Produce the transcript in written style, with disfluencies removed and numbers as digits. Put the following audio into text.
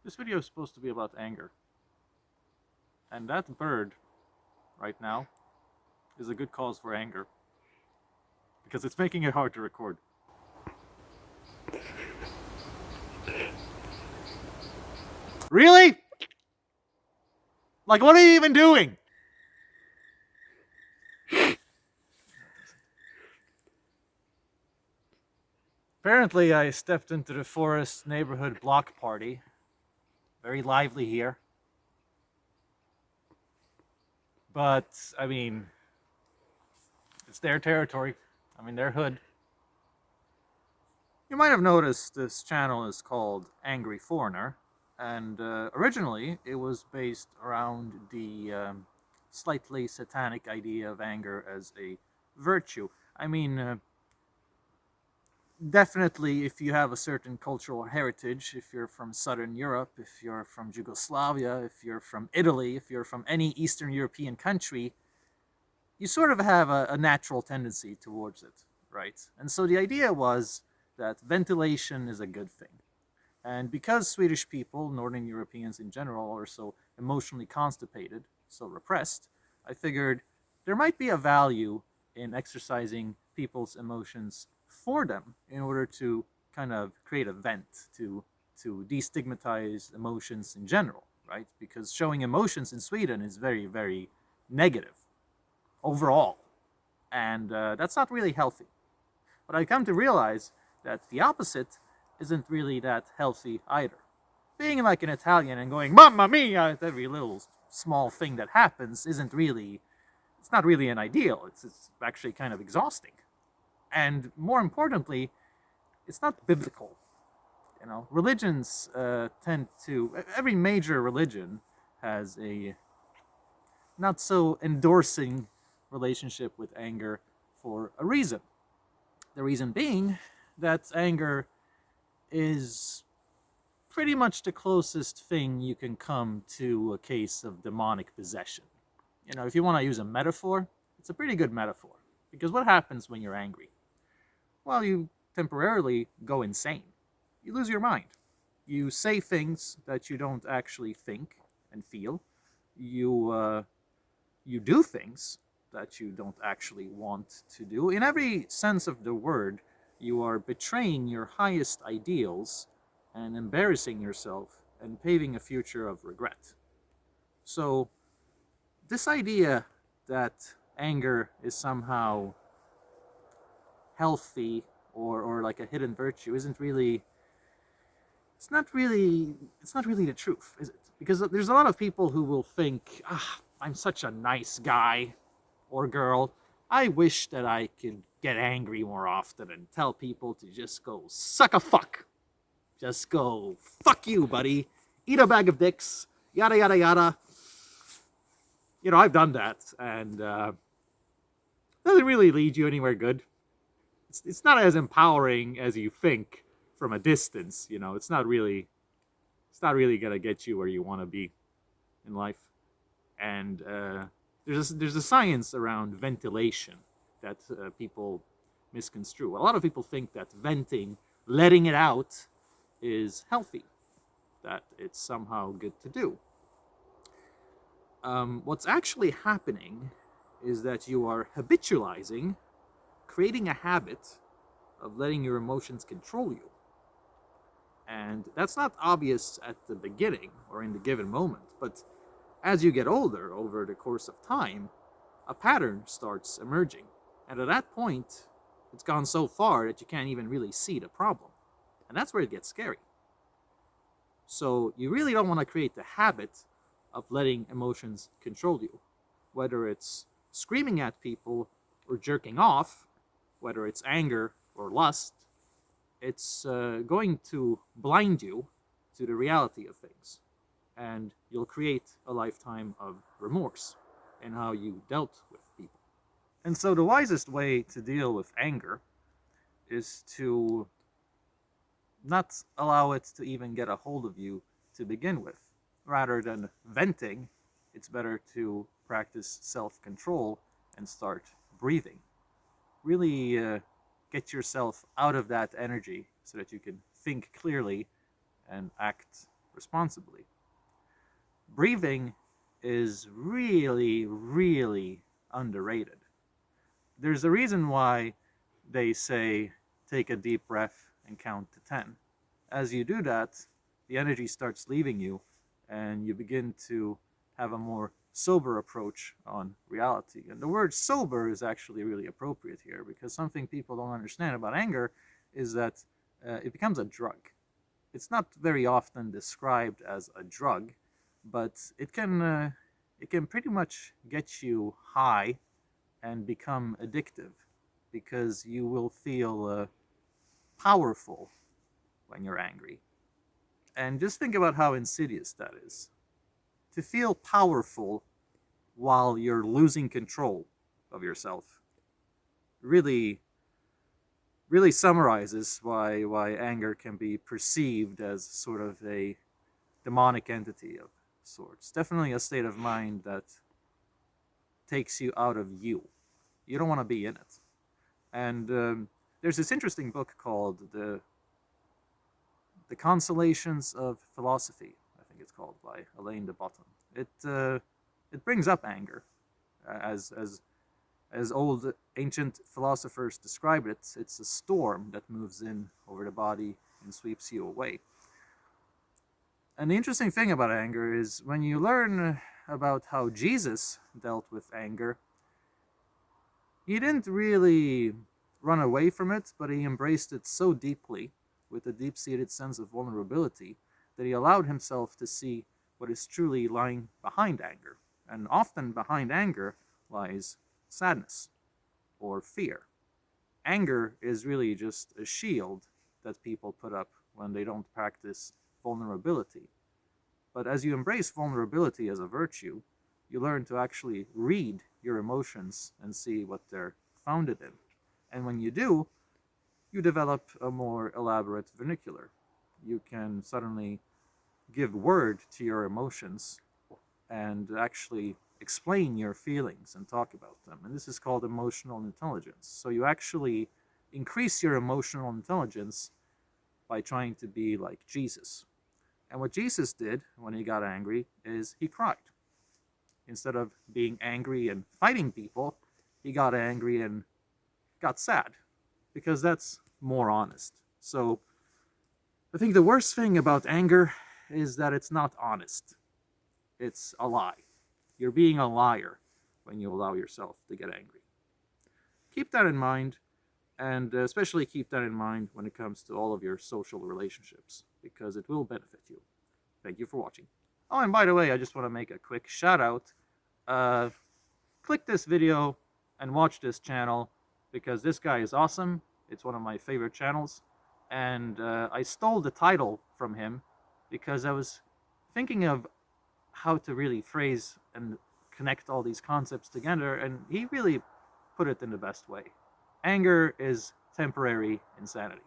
This video is supposed to be about anger. And that bird, right now, is a good cause for anger. Because it's making it hard to record. Really? Like, what are you even doing? Apparently, I stepped into the forest neighborhood block party. Very lively here. But, I mean, it's their territory. I mean, their hood. You might have noticed this channel is called Angry Foreigner. And originally, it was based around the slightly satanic idea of anger as a virtue. I mean, definitely, if you have a certain cultural heritage, if you're from Southern Europe, if you're from Yugoslavia, if you're from Italy, if you're from any Eastern European country, you sort of have a natural tendency towards it, right? And so the idea was that ventilation is a good thing. And because Swedish people, Northern Europeans in general, are so emotionally constipated, so repressed, I figured there might be a value in exercising people's emotions for them in order to kind of create a vent to destigmatize emotions in general, right? Because showing emotions in Sweden is very, very negative overall, and that's not really healthy. But I come to realize that the opposite isn't really that healthy either. Being like an Italian and going "Mamma mia" at every little small thing that happens isn't really, it's not really an ideal. It's actually kind of exhausting. And more importantly, it's not biblical. You know, religions tend to, every major religion has a not so endorsing relationship with anger for a reason. The reason being that anger is pretty much the closest thing you can come to a case of demonic possession. You know, if you want to use a metaphor, it's a pretty good metaphor. Because what happens when you're angry? Well, you temporarily go insane. You lose your mind. You say things that you don't actually think and feel. You do things that you don't actually want to do. In every sense of the word, you are betraying your highest ideals and embarrassing yourself and paving a future of regret. So, this idea that anger is somehow healthy or like a hidden virtue isn't really, it's not really the truth, is it? Because there's a lot of people who will think, I'm such a nice guy or girl. I wish that I could get angry more often and tell people to just go suck a fuck. Just go, fuck you, buddy. Eat a bag of dicks. Yada, yada, yada. You know, I've done that, and doesn't really lead you anywhere good. It's not as empowering as you think from a distance. You know, it's not really gonna get you where you want to be in life. And there's a science around ventilation that people misconstrue. A lot of people think that venting, letting it out, is healthy, that it's somehow good to do. What's actually happening is that you are habitualizing, creating a habit of letting your emotions control you. And that's not obvious at the beginning or in the given moment, but as you get older, over the course of time, a pattern starts emerging. And at that point, it's gone so far that you can't even really see the problem. And that's where it gets scary. So you really don't want to create the habit of letting emotions control you. Whether it's screaming at people or jerking off, whether it's anger or lust, it's going to blind you to the reality of things. And you'll create a lifetime of remorse in how you dealt with people. And so the wisest way to deal with anger is to not allow it to even get a hold of you to begin with. Rather than venting, it's better to practice self-control and start breathing. Really get yourself out of that energy so that you can think clearly and act responsibly. Breathing is really, really underrated. There's a reason why they say take a deep breath and count to 10. As you do that, the energy starts leaving you and you begin to have a more sober approach on reality. And the word sober is actually really appropriate here, because something people don't understand about anger is that it becomes a drug. It's not very often described as a drug, but it can pretty much get you high and become addictive, because you will feel powerful when you're angry. And just think about how insidious that is. To feel powerful while you're losing control of yourself really, really summarizes why anger can be perceived as sort of a demonic entity of sorts. Definitely a state of mind that takes you out of you. You don't want to be in it. And there's this interesting book called The Consolations of Philosophy, I think it's called, by Alain de Botton. It brings up anger, as old ancient philosophers describe it. It's a storm that moves in over the body and sweeps you away. And the interesting thing about anger is when you learn about how Jesus dealt with anger, he didn't really run away from it, but he embraced it so deeply, with a deep-seated sense of vulnerability, that he allowed himself to see what is truly lying behind anger. And often behind anger lies sadness or fear. Anger is really just a shield that people put up when they don't practice vulnerability. But as you embrace vulnerability as a virtue, you learn to actually read your emotions and see what they're founded in. And when you do, you develop a more elaborate vernacular. You can suddenly give word to your emotions and actually explain your feelings and talk about them. And this is called emotional intelligence. So you actually increase your emotional intelligence by trying to be like Jesus. And what Jesus did when he got angry is he cried. Instead of being angry and fighting people, he got angry and got sad, because that's more honest. So I think the worst thing about anger is that it's not honest. It's a lie. You're being a liar when you allow yourself to get angry. Keep that in mind, and especially keep that in mind when it comes to all of your social relationships, because it will benefit you. Thank you for watching. Oh, and by the way, I just want to make a quick shout out. Click this video and watch this channel, because this guy is awesome. It's one of my favorite channels. And I stole the title from him because I was thinking of how to really phrase and connect all these concepts together, and he really put it in the best way. Anger is temporary insanity.